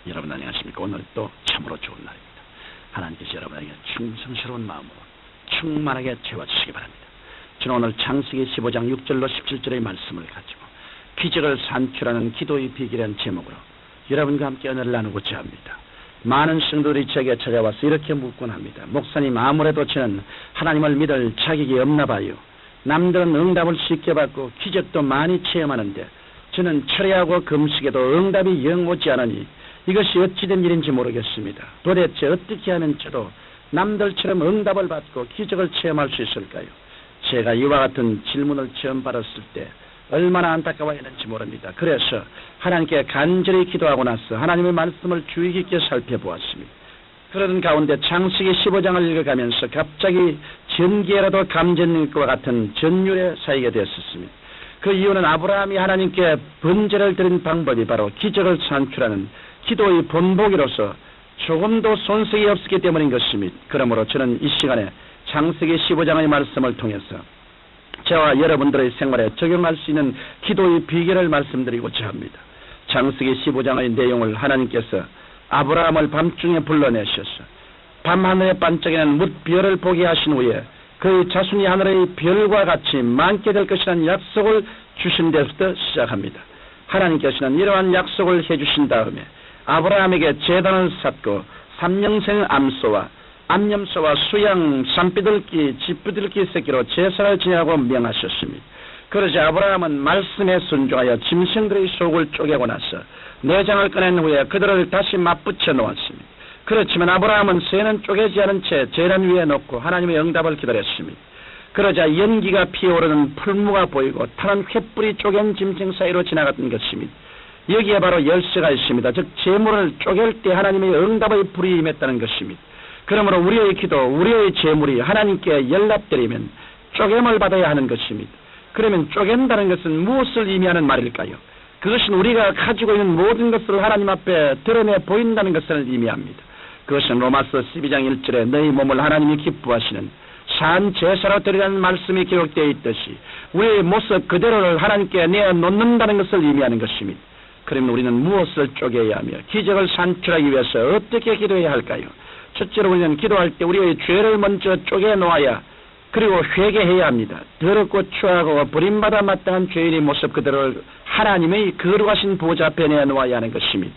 여러분 안녕하십니까? 오늘 또 참으로 좋은 날입니다. 하나님께서 여러분에게 충성스러운 마음으로 충만하게 채워주시기 바랍니다. 저는 오늘 창세기 15장 6절로 17절의 말씀을 가지고 기적을 산출하는 기도의 비결이라는 제목으로 여러분과 함께 은혜를 나누고자 합니다. 많은 성도들이 제게 찾아와서 이렇게 묻곤 합니다. 목사님, 아무래도 저는 하나님을 믿을 자격이 없나 봐요. 남들은 응답을 쉽게 받고 기적도 많이 체험하는데 저는 철회하고 금식에도 응답이 영 오지 않으니 이것이 어찌된 일인지 모르겠습니다. 도대체 어떻게 하면 저도 남들처럼 응답을 받고 기적을 체험할 수 있을까요? 제가 이와 같은 질문을 처음 받았을 때 얼마나 안타까워했는지 모릅니다. 그래서 하나님께 간절히 기도하고 나서 하나님의 말씀을 주의 깊게 살펴보았습니다. 그런 가운데 창세기 15장을 읽어가면서 갑자기 전기에라도 감전일 것과 같은 전율에 쌓이게 되었습니다. 그 이유는 아브라함이 하나님께 번제를 드린 방법이 바로 기적을 산출하는 기도의 본보기로서 조금도 손색이 없었기 때문인 것입니다. 그러므로 저는 이 시간에 창세기 15장의 말씀을 통해서 저와 여러분들의 생활에 적용할 수 있는 기도의 비결을 말씀드리고자 합니다. 창세기 15장의 내용을 하나님께서 아브라함을 밤중에 불러내셔서 밤하늘에 반짝이는 뭇별을 보게 하신 후에 그의 자손이 하늘의 별과 같이 많게 될 것이라는 약속을 주신 데서부터 시작합니다. 하나님께서는 이러한 약속을 해주신 다음에 아브라함에게 제단을 쌓고 삼년생 암염소와 수양, 산비둘기, 집비둘기 새끼로 제사를 지내라고 명하셨습니다. 그러자 아브라함은 말씀에 순종하여 짐승들의 속을 쪼개고 나서 내장을 꺼낸 후에 그들을 다시 맞붙여 놓았습니다. 그렇지만 아브라함은 새는 쪼개지 않은 채 제단 위에 놓고 하나님의 응답을 기다렸습니다. 그러자 연기가 피어오르는 풀무가 보이고 타는 횃불이 쪼갠 짐승 사이로 지나갔던 것입니다. 여기에 바로 열쇠가 있습니다. 즉 재물을 쪼갤 때 하나님의 응답의 불이 임했다는 것입니다. 그러므로 우리의 기도, 우리의 재물이 하나님께 연락드리면 쪼개을 받아야 하는 것입니다. 그러면 쪼갠다는 것은 무엇을 의미하는 말일까요? 그것은 우리가 가지고 있는 모든 것을 하나님 앞에 드러내 보인다는 것을 의미합니다. 그것은 로마서 12장 1절에 너희 몸을 하나님이 기뻐하시는 산 제사로 드리라는 말씀이 기록되어 있듯이 우리의 모습 그대로를 하나님께 내어놓는다는 것을 의미하는 것입니다. 그러면 우리는 무엇을 쪼개야 하며 기적을 산출하기 위해서 어떻게 기도해야 할까요? 첫째로 우리는 기도할 때 우리의 죄를 먼저 쪼개놓아야 그리고 회개해야 합니다. 더럽고 추하고 버림받아 마땅한 죄인의 모습 그대로를 하나님의 거룩하신 보좌 앞에 내놓아야 하는 것입니다.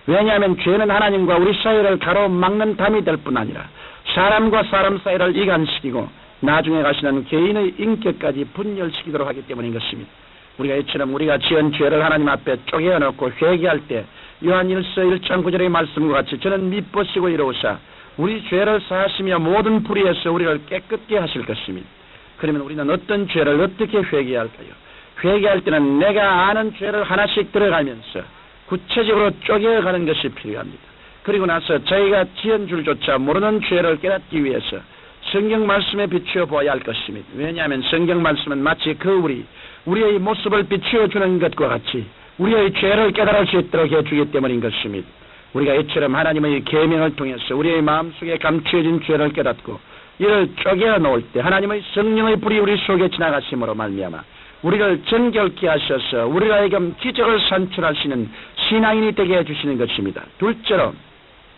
왜냐하면 죄는 하나님과 우리 사이를 가로막는 담이 될 뿐 아니라 사람과 사람 사이를 이간시키고 나중에 가시는 개인의 인격까지 분열시키도록 하기 때문인 것입니다. 우리가 이처럼 우리가 지은 죄를 하나님 앞에 쪼개어놓고 회개할 때 요한일서 1장 9절의 말씀과 같이 저는 미쁘시고 이로우사 우리 죄를 사하시며 모든 불의에서 우리를 깨끗게 하실 것입니다. 그러면 우리는 어떤 죄를 어떻게 회개해야 할까요? 회개할 때는 내가 아는 죄를 하나씩 들어가면서 구체적으로 쪼개어가는 것이 필요합니다. 그리고 나서 저희가 지은 줄조차 모르는 죄를 깨닫기 위해서 성경 말씀에 비추어 보아야 할 것입니다. 왜냐하면 성경 말씀은 마치 우리의 모습을 비추어 주는 것과 같이 우리의 죄를 깨달을 수 있도록 해주기 때문인 것입니다. 우리가 이처럼 하나님의 계명을 통해서 우리의 마음속에 감추어진 죄를 깨닫고 이를 쪼개어 놓을 때 하나님의 성령의 불이 우리 속에 지나가심으로 말미암아 우리를 정결케 하셔서 우리가 하여금 기적을 산출하시는 신앙인이 되게 해주시는 것입니다. 둘째로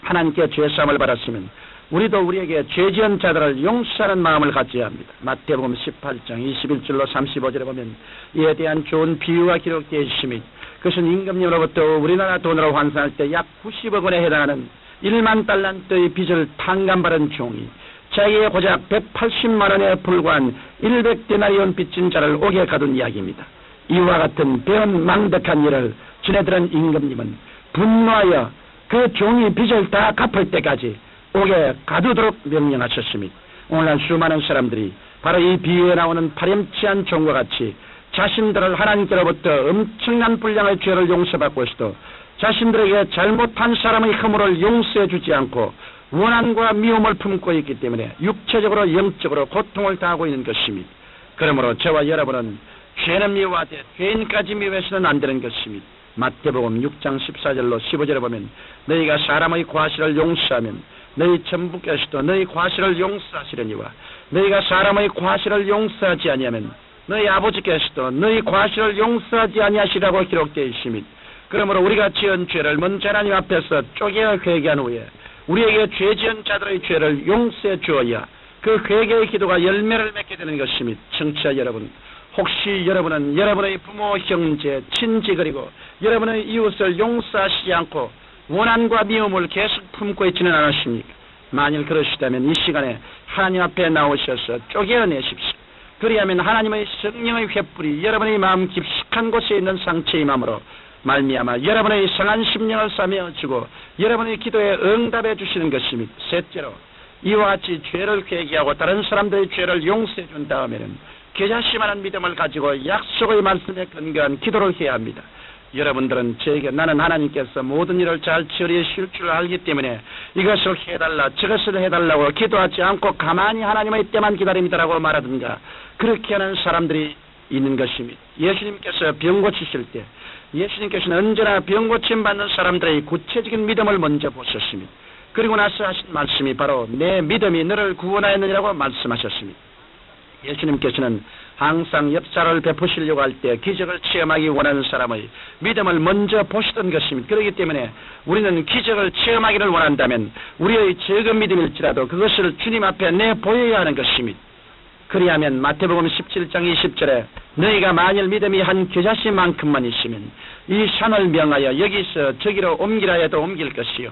하나님께 죄사함을 받았으면 우리도 우리에게 죄지은 자들을 용서하는 마음을 가져야 합니다. 마태복음 18장 21절로 35절에 보면 이에 대한 좋은 비유가 기록되어 있습니다. 그것은 임금님으로부터 우리나라 돈으로 환산할 때 약 90억 원에 해당하는 1만 달란트의 빚을 탕감받은 종이 자기의 고작 180만 원에 불과한 100데나리온 빚진 자를 옥에 가둔 이야기입니다. 이와 같은 배은망덕한 일을 지내들은 임금님은 분노하여 그 종이 빚을 다 갚을 때까지 옥에 가두도록 명령하셨습니다. 오늘날 수많은 사람들이 바로 이 비유에 나오는 파렴치한 종과 같이 자신들을 하나님께로부터 엄청난 분량의 죄를 용서받고 있어도 자신들에게 잘못한 사람의 허물을 용서해 주지 않고 원한과 미움을 품고 있기 때문에 육체적으로 영적으로 고통을 당하고 있는 것입니다. 그러므로 저와 여러분은 죄는 미워하되 죄인까지 미워해서는 안 되는 것입니다. 마태복음 6장 14절로 15절에 보면 너희가 사람의 과실을 용서하면 너희 천부께서도 너희 과실을 용서하시려니와 너희가 사람의 과실을 용서하지 아니하면 너희 아버지께서도 너희 과실을 용서하지 아니하시라고 기록되어 있습니다. 그러므로 우리가 지은 죄를 먼저 하나님 앞에서 쪼개어 회개한 후에 우리에게 죄 지은 자들의 죄를 용서해 주어야 그 회개의 기도가 열매를 맺게 되는 것입니다. 청취자 여러분, 혹시 여러분은 여러분의 부모, 형제, 친지 그리고 여러분의 이웃을 용서하시지 않고 원한과 미움을 계속 품고 있지는 않으십니까? 만일 그러시다면 이 시간에 하나님 앞에 나오셔서 쪼개어내십시오. 그리하면 하나님의 성령의 횃불이 여러분의 마음 깊숙한 곳에 있는 상처의 마음으로 말미암아 여러분의 성한 심령을 싸매어주고 여러분의 기도에 응답해 주시는 것입니다. 셋째로 이와 같이 죄를 회개하고 다른 사람들의 죄를 용서해 준 다음에는 겨자씨만한 믿음을 가지고 약속의 말씀에 근거한 기도를 해야 합니다. 여러분들은 저에게 나는 하나님께서 모든 일을 잘 처리하실 줄 알기 때문에 이것을 해달라 저것을 해달라고 기도하지 않고 가만히 하나님의 때만 기다립니다라고 말하든가 그렇게 하는 사람들이 있는 것입니다. 예수님께서 병 고치실 때 예수님께서는 언제나 병 고침 받는 사람들의 구체적인 믿음을 먼저 보셨습니다. 그리고 나서 하신 말씀이 바로 내 믿음이 너를 구원하였느니라고 말씀하셨습니다. 예수님께서는 항상 역사를 베푸시려고 할 때 기적을 체험하기 원하는 사람의 믿음을 먼저 보시던 것입니다. 그렇기 때문에 우리는 기적을 체험하기를 원한다면 우리의 적은 믿음일지라도 그것을 주님 앞에 내보여야 하는 것입니다. 그리하면 마태복음 17장 20절에 너희가 만일 믿음이 한 겨자씨만큼만 있으면 이 산을 명하여 여기서 저기로 옮기라 해도 옮길 것이요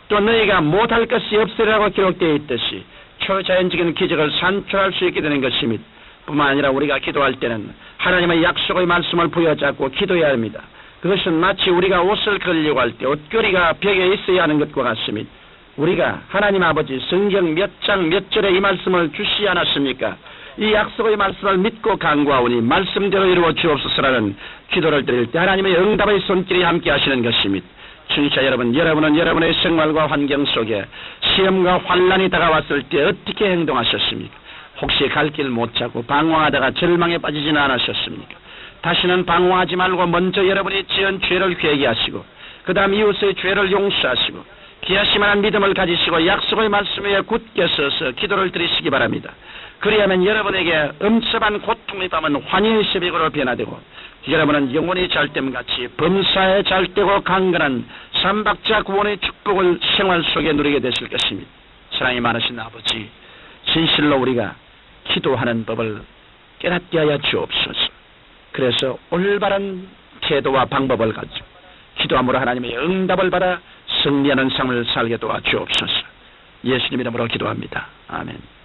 또 너희가 못할 것이 없으리라고 기록되어 있듯이 초자연적인 기적을 산출할 수 있게 되는 것입니다. 뿐만 아니라 우리가 기도할 때는 하나님의 약속의 말씀을 부여잡고 기도해야 합니다. 그것은 마치 우리가 옷을 걸려고 할 때 옷걸이가 벽에 있어야 하는 것과 같습니다. 우리가 하나님 아버지 성경 몇 장 몇 절에 이 말씀을 주시지 않았습니까? 이 약속의 말씀을 믿고 간구하오니 말씀대로 이루어 주옵소서라는 기도를 드릴 때 하나님의 응답의 손길이 함께 하시는 것입니다. 청취자 여러분, 여러분은 여러분의 생활과 환경 속에 시험과 환난이 다가왔을 때 어떻게 행동하셨습니까? 혹시 갈 길 못 찾고 방황하다가 절망에 빠지지는 않으셨습니까? 다시는 방황하지 말고 먼저 여러분이 지은 죄를 회개하시고 그 다음 이웃의 죄를 용서하시고 기하시만한 믿음을 가지시고 약속의 말씀 위에 굳게 서서 기도를 드리시기 바랍니다. 그리하면 여러분에게 엄습한 고통의 밤은 환희의 새벽으로 변화되고 여러분은 영혼이 잘됨같이 범사에 잘되고 강건한 삼박자 구원의 축복을 생활 속에 누리게 되실 것입니다. 사랑이 많으신 아버지, 진실로 우리가 기도하는 법을 깨닫게 하여 주옵소서. 그래서 올바른 태도와 방법을 가지고 기도함으로 하나님의 응답을 받아 승리하는 삶을 살게 도와 주옵소서. 예수님 이름으로 기도합니다. 아멘.